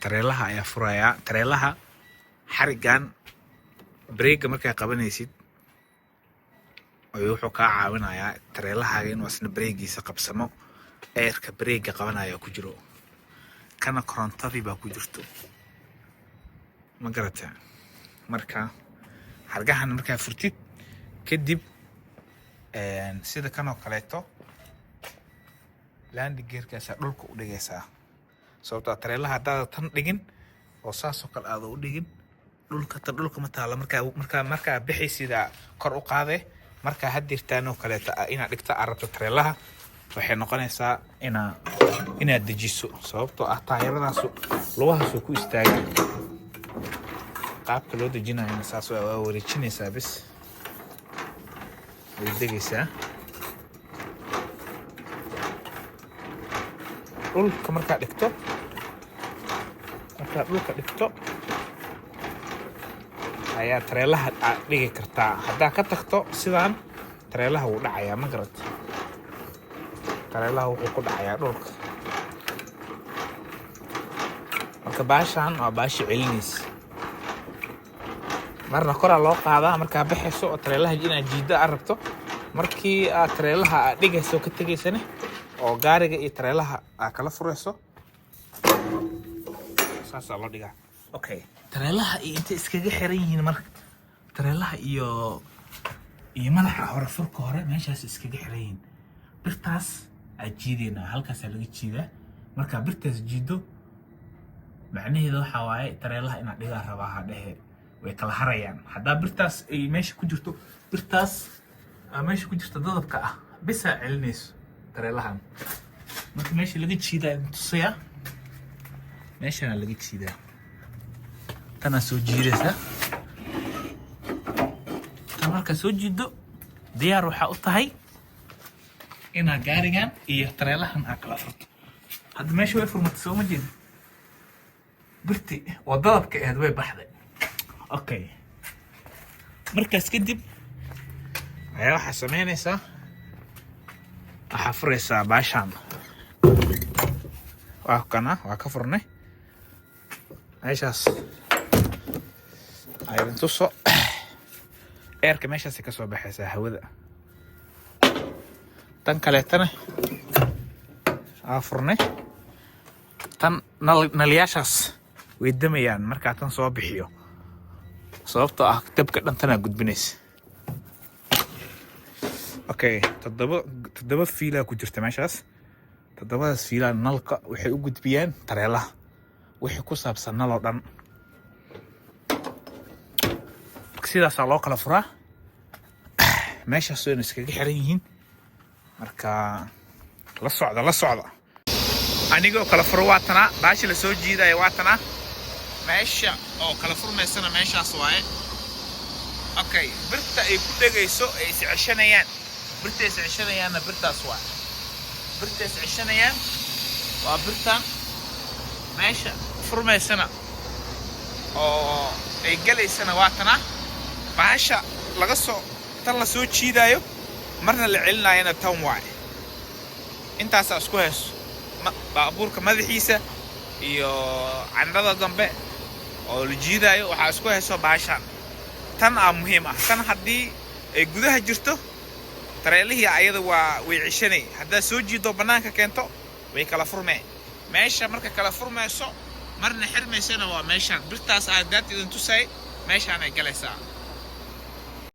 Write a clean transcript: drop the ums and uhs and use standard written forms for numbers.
tareelaha ayaa furaya. Tareelaha xarigan break markaa qabanaysid ayuu wuxuu ka caawinayaa tareelaha inuu asna breakiisa qabsamo airka break qabanaya ku jiro kana korontadii baa ku jirto ma garata marka hargahan markaa furtid kadib sida kanoo kaleeto landing gearkaasa dhulka u dhigaysaa sababtoo tareelaha haddaad tan dhigin oo saasoo kale aad u dhigin dhulka ma taala markaa bixi sida kor u qaade markaa hadirtaanoo kaleeto inaad dhigta arabta tareelaha waxay noqonaysaa inaad dejiso sababtoo ah taayiradaas lugahaas ku istaagay qaabka loo dejinayo saas waa wareejinaysaa bis way degaysaa dhulka markaa dhigto ayaa tareelaha aad dhigi kartaa haddaa ka tagto sidaan tareelaha wuu dhacayaa ma garata tareelaha wuxuu ku dhacayaa dhulka marka baashaan waa baashi celinaysa marna koraa loo qaadaa markaa baxayso oo tareelaha inaad jiiddo aad rabto markii aad tareelaha aad dhigayso ka tegaysane oo gaariga iyo tareelaha aad kala furayso saasaa loo dhigaa okay tareelaha iyo intay iskaga xiran yihiin marka tareelaha iyo madaxa hore furka hore meeshaas iskaga xiran yihiin birtaas aad jiidayna halkaasaa laga jiidaa markaa birtaas jiiddo macnaheeda waxaa waaye tareelaha inaad dhigaa rabaa ha dhehe way kala harayaan haddaa birtaas ay meesha ku jirto birtaas meesha ku jirta dadabka ah bisaa celinayso tareelahan marka meesha laga jiidaa tusayaa meeshana laga jiidaa tanaa soo jiidaysa tan markaa soo jiiddo diyaar waxaa u tahay inaad gaarigan iyo tareelahan aad kala furto hadda meesha way furmatay soo ma jeeda birti oo dadabka ahayd way baxday okay markaas kadib ayaa waxaa samaynaysaa waxaa furaysaa baashaan waa ka furnay meeshaas aydan tuso airka meeshaasay ka soo baxaysaa hawada tan kaleetana waa furnay tan nalyaashaas way damayaan markaa tan soo bixiyo sababtoo ah dabka dhantanaa gudbinaysa okay toddoba fiilaa ku jirta meeshaas toddobadaas fiilaa nalka waxay u gudbiyaan tareelaha wixii ku saabsan naloo dhan sidaasaa loo kala furaa meeshaas wayna iskaga xiran yihiin marka la socda anigoo kala furo waa tanaa baashi la soo jiidaya waa tanaa meesha oo kala furmaysana meeshaas waaye okay birta ay ku dhegayso ay isceshanayaan birta is ceshanayaanna birtaas waaye birta is ceshanayaan waa birtan meesha furmaysana oo ay galaysana waa tanaa baasha tan la soo jiidaayo marna la celinaayana tan waaye intaasaa isku hayso baabuurka madaxiisa iyo candhada dambe oo la jiidaayo waxaa isku hayso baashaan tan muhiim ah tan haddii ay gudaha jirto tareelihii ayada way cishanay haddaad soo jiiddo bannaanka keento way kala furmeen meesha marka kala furmayso marna xirmaysana waa meeshaan birtaas aad daad idin tusay meeshaan ay galaysaa